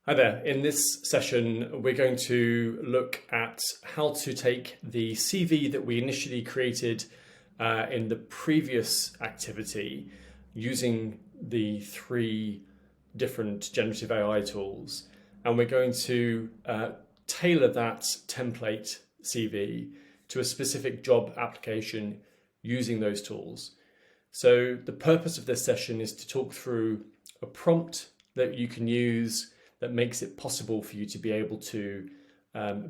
Hi there. In this session, we're going to look at how to take the CV that we initially created in the previous activity using the three different generative AI tools. And we're going to tailor that template CV to a specific job application using those tools. So the purpose of this session is to talk through a prompt that you can use that makes it possible for you to be able to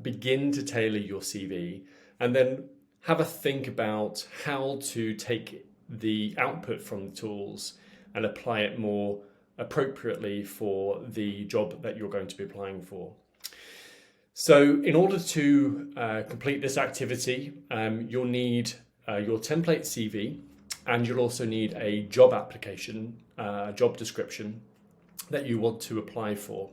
begin to tailor your CV, and then have a think about how to take the output from the tools and apply it more appropriately for the job that you're going to be applying for. So in order to complete this activity, you'll need your template CV, and you'll also need a job application, job description that you want to apply for.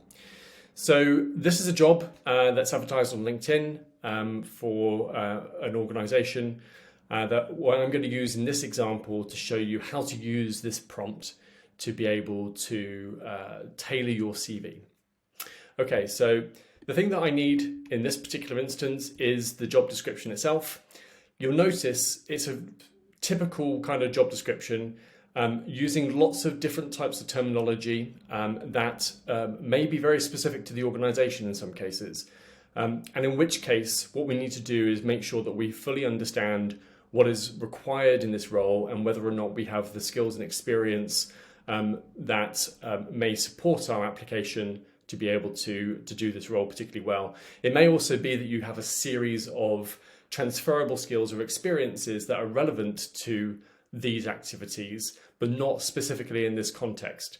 So this is a job that's advertised on LinkedIn for an organization that what I'm going to use in this example to show you how to use this prompt to be able to tailor your CV. Okay, so the thing that I need in this particular instance is the job description itself. You'll notice it's a typical kind of job description using lots of different types of terminology that may be very specific to the organization in some cases. And in which case, what we need to do is make sure that we fully understand what is required in this role and whether or not we have the skills and experience that may support our application to be able to do this role particularly well. It may also be that you have a series of transferable skills or experiences that are relevant to these activities, but not specifically in this context.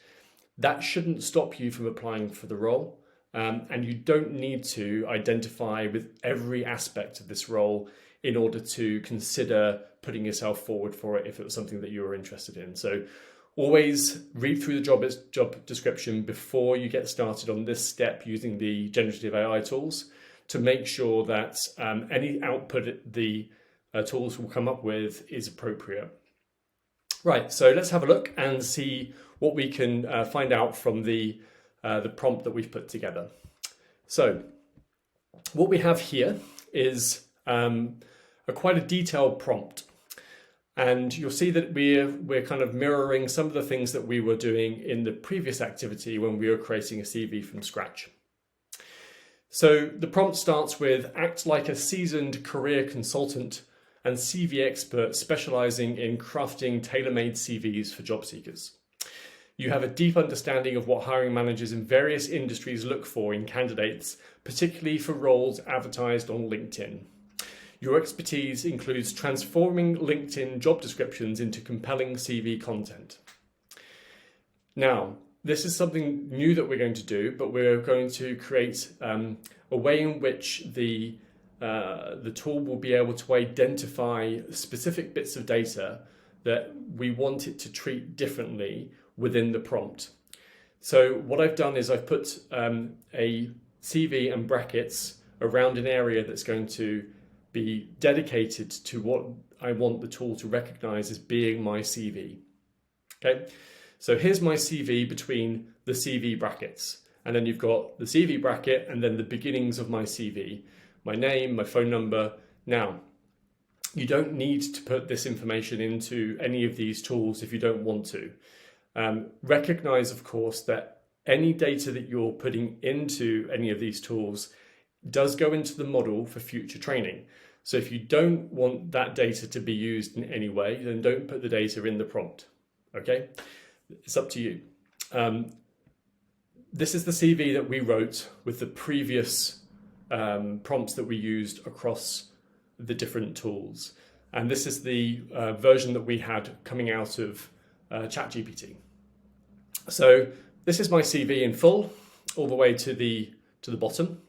That shouldn't stop you from applying for the role. And you don't need to identify with every aspect of this role in order to consider putting yourself forward for it if it was something that you were interested in. So always read through the job description before you get started on this step using the generative AI tools to make sure that any output the tools will come up with is appropriate. Right, so let's have a look and see what we can find out from the prompt that we've put together. So what we have here is quite a detailed prompt. And you'll see that we're kind of mirroring some of the things that we were doing in the previous activity when we were creating a CV from scratch. So the prompt starts with act like a seasoned career consultant and CV expert specializing in crafting tailor-made CVs for job seekers. You have a deep understanding of what hiring managers in various industries look for in candidates, particularly for roles advertised on LinkedIn. Your expertise includes transforming LinkedIn job descriptions into compelling CV content. Now, this is something new that we're going to do, but we're going to create a way in which the tool will be able to identify specific bits of data that we want it to treat differently within the prompt. So what I've done is I've put a CV and brackets around an area that's going to be dedicated to what I want the tool to recognize as being my CV. Okay, so here's my CV between the CV brackets, and then you've got the CV bracket and then the beginnings of my CV. My name, my phone number. Now, you don't need to put this information into any of these tools if you don't want to. Recognize, of course, that any data that you're putting into any of these tools does go into the model for future training. So if you don't want that data to be used in any way, then don't put the data in the prompt. Okay? It's up to you. This is the CV that we wrote with the previous prompts that we used across the different tools. And this is the version that we had coming out of ChatGPT. So this is my CV in full, all the way to the bottom.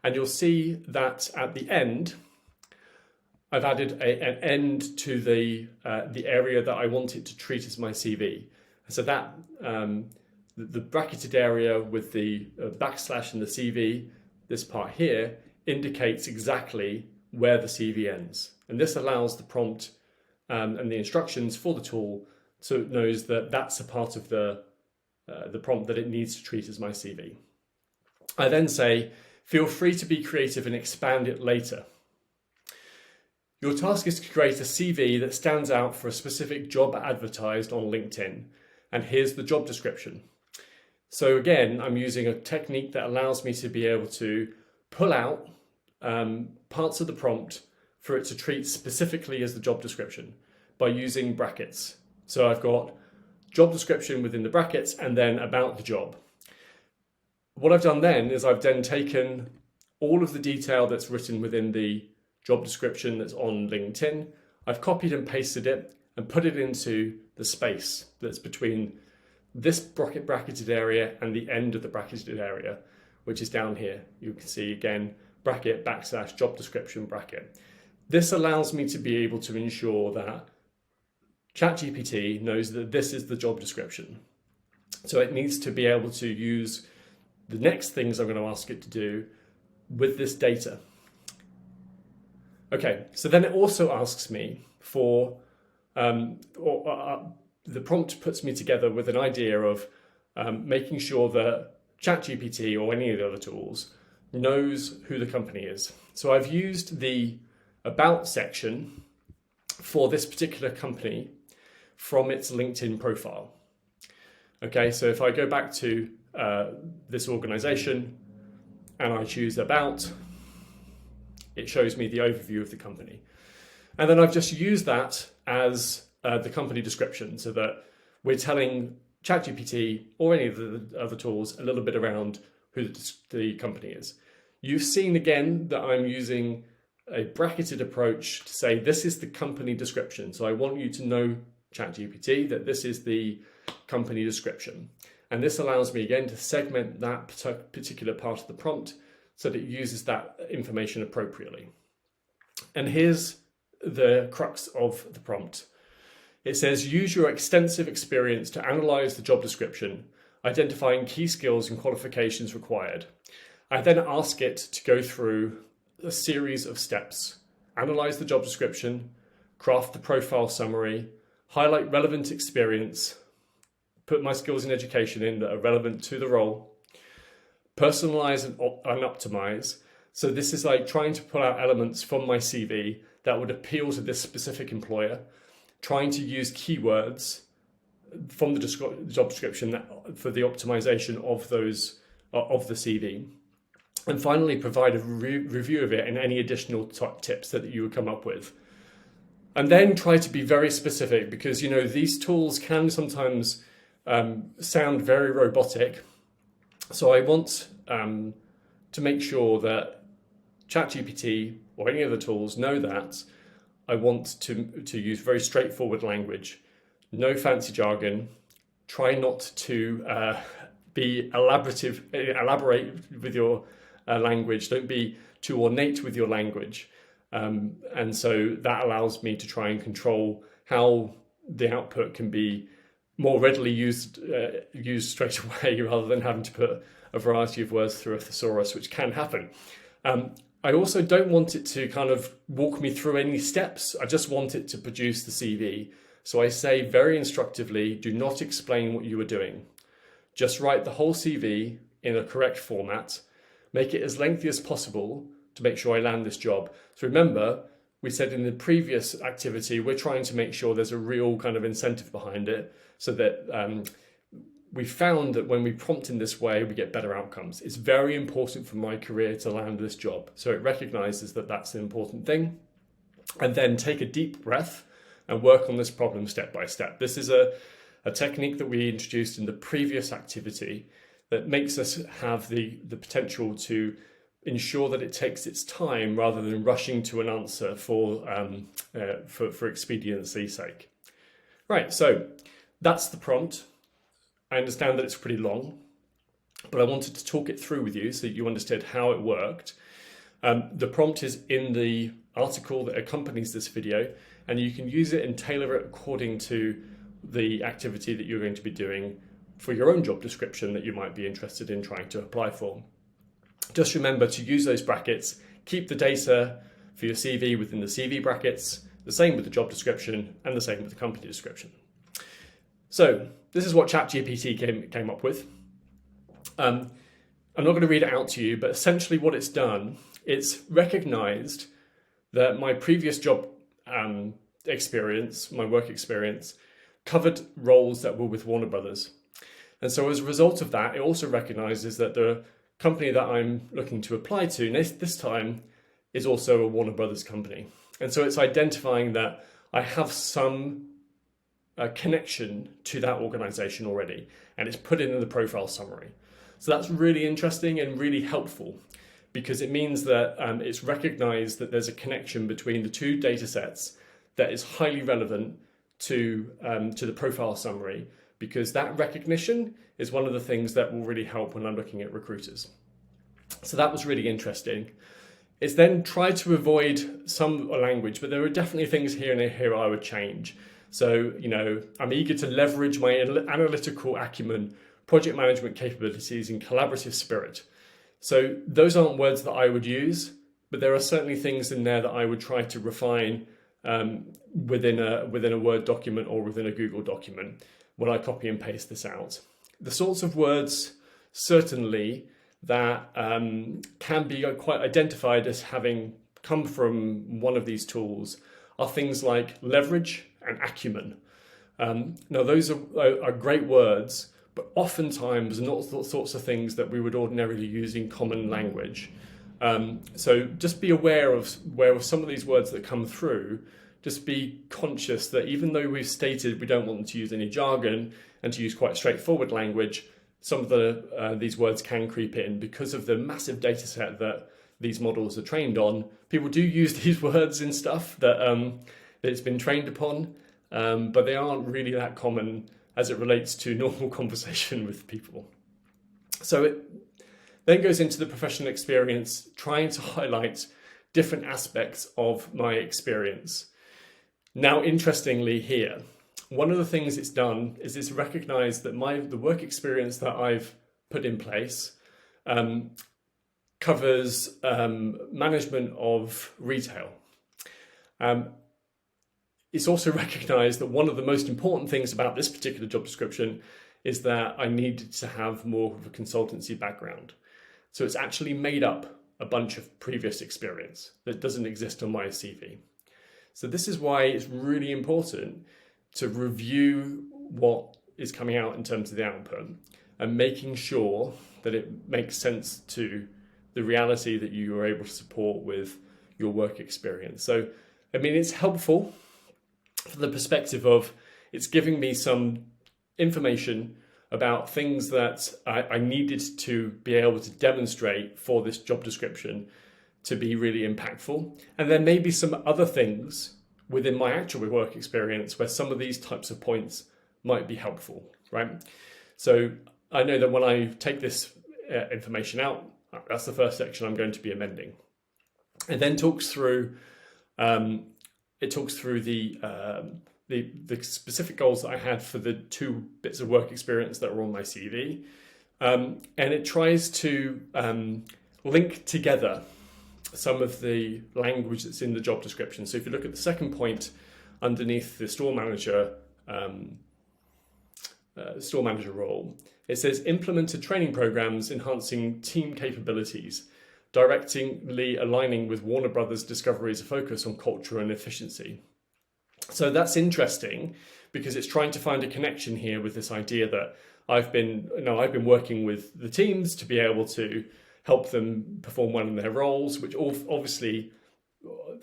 And you'll see that at the end, I've added an end to the area that I want it to treat as my CV. So that the bracketed area with the backslash and the CV, this part here, indicates exactly where the CV ends. And this allows the prompt and the instructions for the tool so it knows that that's a part of the prompt that it needs to treat as my CV. I then say, feel free to be creative and expand it later. Your task is to create a CV that stands out for a specific job advertised on LinkedIn. And here's the job description. So again, I'm using a technique that allows me to be able to pull out parts of the prompt for it to treat specifically as the job description by using brackets. So I've got job description within the brackets and then about the job. What I've done then is I've then taken all of the detail that's written within the job description that's on LinkedIn. I've copied and pasted it and put it into the space that's between this bracketed area and the end of the bracketed area, which is down here. You can see again, bracket / job description bracket. This allows me to be able to ensure that ChatGPT knows that this is the job description. So it needs to be able to use the next things I'm going to ask it to do with this data. Okay, so then it also asks me for, the prompt puts me together with an idea of making sure that ChatGPT or any of the other tools knows who the company is. So I've used the About section for this particular company from its LinkedIn profile. Okay, so if I go back to this organization and I choose About, it shows me the overview of the company. And then I've just used that as the company description so that we're telling ChatGPT or any of the other tools a little bit around who the company is. You've seen again that I'm using a bracketed approach to say this is the company description. So I want you to know, ChatGPT, that this is the company description. And this allows me again to segment that particular part of the prompt so that it uses that information appropriately. And here's the crux of the prompt. It says, use your extensive experience to analyze the job description, identifying key skills and qualifications required. I then ask it to go through a series of steps, analyze the job description, craft the profile summary, highlight relevant experience, put my skills in education in that are relevant to the role, personalize and optimize. So this is like trying to pull out elements from my CV that would appeal to this specific employer, trying to use keywords from the job description for the optimization of those of the CV. And finally, provide a review of it and any additional tips that you would come up with. And then try to be very specific because, you know, these tools can sometimes sound very robotic. So I want to make sure that ChatGPT or any other tools know that I want to use very straightforward language, no fancy jargon, try not to be elaborate with your language, don't be too ornate with your language. And so that allows me to try and control how the output can be more readily used straight away rather than having to put a variety of words through a thesaurus, which can happen. I also don't want it to kind of walk me through any steps. I just want it to produce the CV. So I say very instructively, do not explain what you are doing. Just write the whole CV in a correct format, make it as lengthy as possible to make sure I land this job. So remember, we said in the previous activity, we're trying to make sure there's a real kind of incentive behind it so that we found that when we prompt in this way, we get better outcomes. It's very important for my career to land this job. So it recognizes that that's an important thing. And then take a deep breath and work on this problem step by step. This is a technique that we introduced in the previous activity that makes us have the potential to ensure that it takes its time rather than rushing to an answer for expediency's sake. Right, so that's the prompt. I understand that it's pretty long, but I wanted to talk it through with you so that you understood how it worked. The prompt is in the article that accompanies this video, and you can use it and tailor it according to the activity that you're going to be doing for your own job description that you might be interested in trying to apply for. Just remember to use those brackets, keep the data for your CV within the CV brackets, the same with the job description and the same with the company description. So this is what ChatGPT came up with. I'm not going to read it out to you, but essentially what it's done, it's recognized that my previous job experience, my work experience, covered roles that were with Warner Brothers. And so as a result of that, it also recognizes that the company that I'm looking to apply to this time is also a Warner Brothers company. And so it's identifying that I have some connection to that organization already, and it's put it in the profile summary. So that's really interesting and really helpful, because it means that it's recognized that there's a connection between the two data sets that is highly relevant to the profile summary, because that recognition is one of the things that will really help when I'm looking at recruiters. So that was really interesting. It's then tried to avoid some language, but there are definitely things here and here I would change. So, I'm eager to leverage my analytical acumen, project management capabilities, and collaborative spirit. So those aren't words that I would use, but there are certainly things in there that I would try to refine within a Word document or within a Google document when I copy and paste this out. The sorts of words certainly that can be quite identified as having come from one of these tools are things like leverage and acumen. Now those are great words, but oftentimes not the sorts of things that we would ordinarily use in common language. So just be aware of where some of these words that come through, just be conscious that even though we've stated we don't want them to use any jargon and to use quite straightforward language, some of these words can creep in because of the massive data set that these models are trained on. People do use these words in stuff that it's been trained upon, but they aren't really that common as it relates to normal conversation with people. So it then goes into the professional experience, trying to highlight different aspects of my experience. Now, interestingly here, one of the things it's done is it's recognized that the work experience that I've put in place covers management of retail. It's also recognized that one of the most important things about this particular job description is that I needed to have more of a consultancy background. So it's actually made up a bunch of previous experience that doesn't exist on my CV. So this is why it's really important to review what is coming out in terms of the output and making sure that it makes sense to the reality that you are able to support with your work experience. So, it's helpful from the perspective of it's giving me some information about things that I needed to be able to demonstrate for this job description to be really impactful. And then maybe some other things within my actual work experience where some of these types of points might be helpful, right? So I know that when I take this information out, that's the first section I'm going to be amending. It then talks through the specific goals that I had for the 2 bits of work experience that are on my CV. And it tries to link together some of the language that's in the job description. So if you look at the second point underneath the store manager role, it says implemented training programs enhancing team capabilities, directly aligning with Warner Brothers Discovery's focus on culture and efficiency. So that's interesting because it's trying to find a connection here with this idea that I've been working with the teams to be able to help them perform well in their roles, which obviously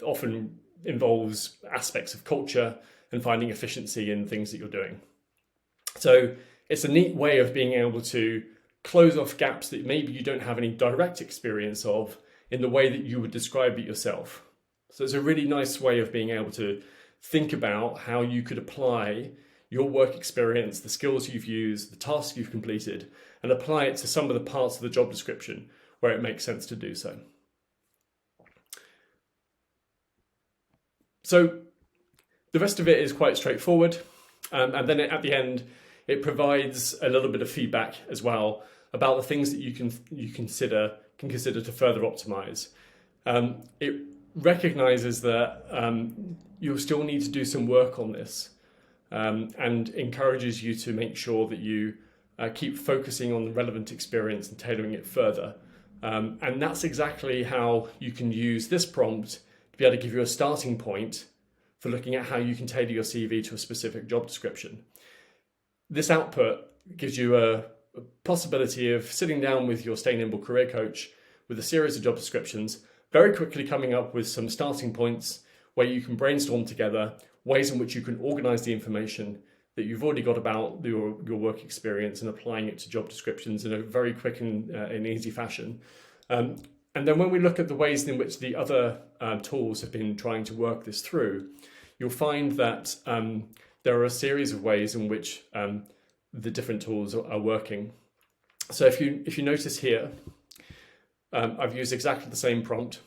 often involves aspects of culture and finding efficiency in things that you're doing. So it's a neat way of being able to close off gaps that maybe you don't have any direct experience of in the way that you would describe it yourself. So it's a really nice way of being able to think about how you could apply your work experience, the skills you've used, the tasks you've completed, and apply it to some of the parts of the job description where it makes sense to do so. So the rest of it is quite straightforward. And then at the end, it provides a little bit of feedback as well about the things that you can consider to further optimize. It recognizes that you'll still need to do some work on this and encourages you to make sure that you keep focusing on the relevant experience and tailoring it further. And that's exactly how you can use this prompt to be able to give you a starting point for looking at how you can tailor your CV to a specific job description. This output gives you a possibility of sitting down with your Stay Nimble career coach with a series of job descriptions, very quickly coming up with some starting points where you can brainstorm together ways in which you can organize the information that you've already got about your work experience and applying it to job descriptions in a very quick and easy fashion. And then when we look at the ways in which the other tools have been trying to work this through, you'll find that there are a series of ways in which the different tools are working. So if you notice here, I've used exactly the same prompt.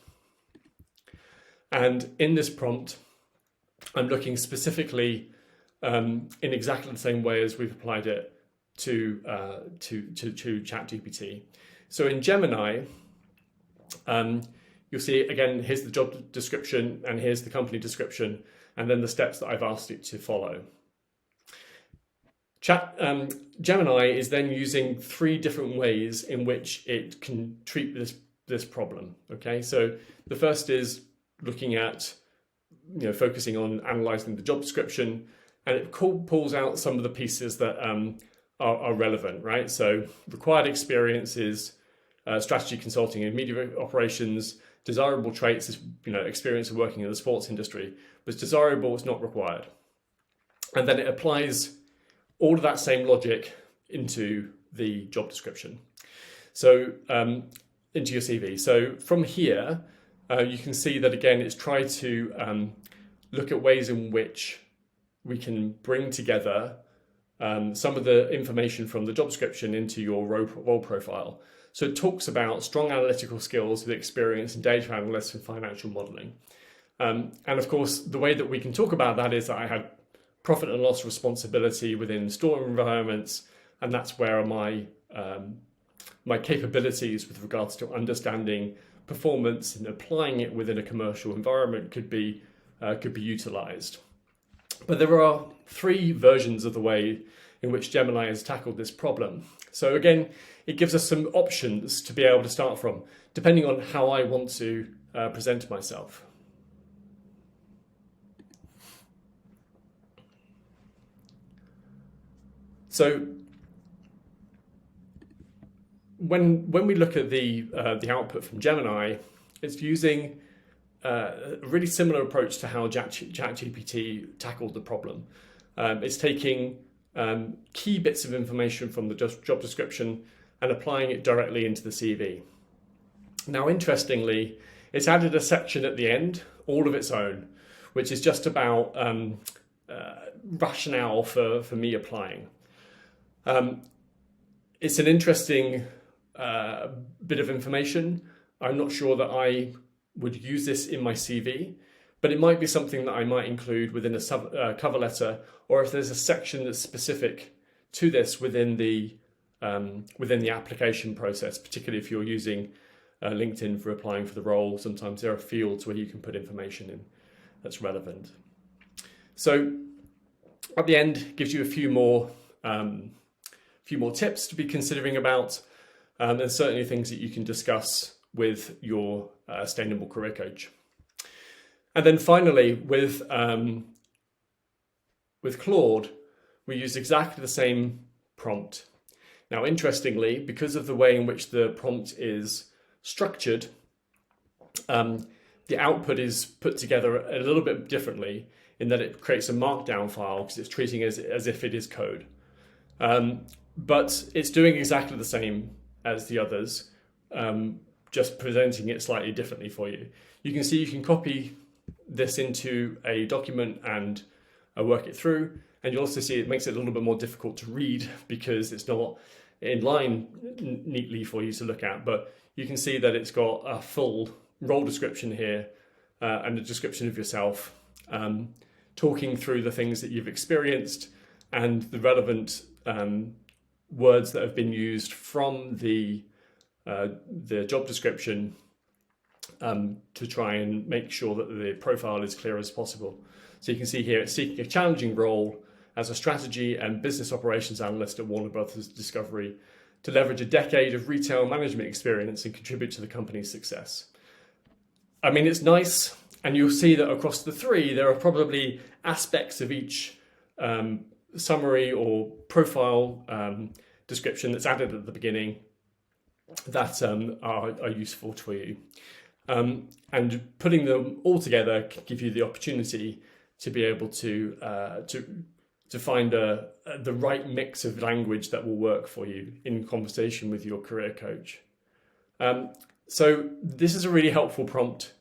And in this prompt, I'm looking specifically in exactly the same way as we've applied it to ChatGPT. So in Gemini, you'll see again, here's the job description and here's the company description, and then the steps that I've asked it to follow. Gemini is then using 3 different ways in which it can treat this problem. Okay, so the first is looking at, focusing on analysing the job description, and it pulls out some of the pieces that are relevant, right? So required experience is strategy consulting and media operations. Desirable traits is experience of working in the sports industry. But it's desirable, it's not required. And then it applies all of that same logic into the job description. So into your CV. So from here, you can see that again, it's tried to look at ways in which we can bring together some of the information from the job description into your role profile. So it talks about strong analytical skills with experience in data analysis and financial modeling. And of course, the way that we can talk about that is that I had profit and loss responsibility within store environments, and that's where my capabilities with regards to understanding performance and applying it within a commercial environment could be utilized. But there are 3 versions of the way in which Gemini has tackled this problem. So again, it gives us some options to be able to start from, depending on how I want to present myself. So when we look at the output from Gemini, it's using a really similar approach to how ChatGPT tackled the problem. It's taking key bits of information from the job description and applying it directly into the CV. Now, interestingly, it's added a section at the end, all of its own, which is just about rationale for me applying. It's an interesting bit of information. I'm not sure that I would use this in my CV, but it might be something that I might include within a cover letter, or if there's a section that's specific to this within the application process, particularly if you're using LinkedIn for applying for the role. Sometimes there are fields where you can put information in that's relevant. So at the end, it gives you a few more tips to be considering about, and certainly things that you can discuss with your Stay Nimble career coach. And then finally, with Claude, we used exactly the same prompt. Now, interestingly, because of the way in which the prompt is structured, the output is put together a little bit differently in that it creates a markdown file because it's treating it as if it is code. But it's doing exactly the same as the others, just presenting it slightly differently for you. You can see you can copy this into a document and work it through. And you'll also see it makes it a little bit more difficult to read because it's not in line neatly for you to look at. But you can see that it's got a full role description here and a description of yourself, talking through the things that you've experienced and the relevant words that have been used from the job description to try and make sure that the profile is clear as possible. So you can see here it's seeking a challenging role as a strategy and business operations analyst at Warner Brothers Discovery to leverage a decade of retail management experience and contribute to the company's success. I mean, it's nice, and you'll see that across the three, there are probably aspects of each summary or profile description that's added at the beginning that are useful for you. And putting them all together can give you the opportunity to be able to find the right mix of language that will work for you in conversation with your career coach. So this is a really helpful prompt.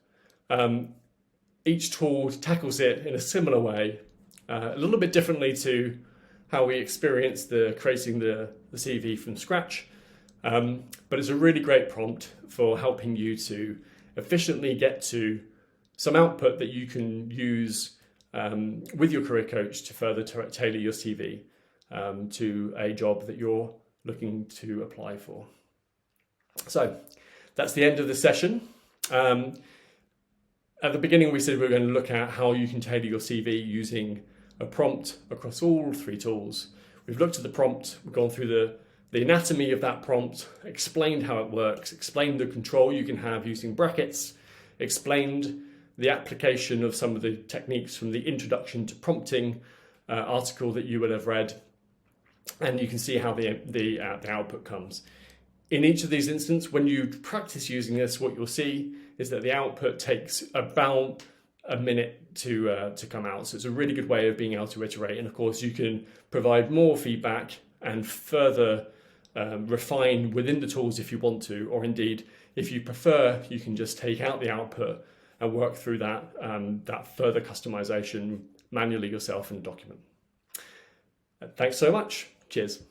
Each tool tackles it in a similar way, a little bit differently to how we experience creating the CV from scratch. But it's a really great prompt for helping you to efficiently get to some output that you can use with your career coach to further tailor your CV to a job that you're looking to apply for. So that's the end of the session. At the beginning, we said we were going to look at how you can tailor your CV using a prompt across all three tools. We've looked at the prompt, we've gone through the anatomy of that prompt, explained how it works, explained the control you can have using brackets, explained the application of some of the techniques from the Introduction to Prompting article that you will have read, and you can see how the output comes. In each of these instances, when you practice using this, what you'll see is that the output takes about a minute to come out. So it's a really good way of being able to iterate. And of course, you can provide more feedback and further refine within the tools if you want to, or indeed, if you prefer, you can just take out the output and work through that further customization manually yourself in the document. Thanks so much. Cheers.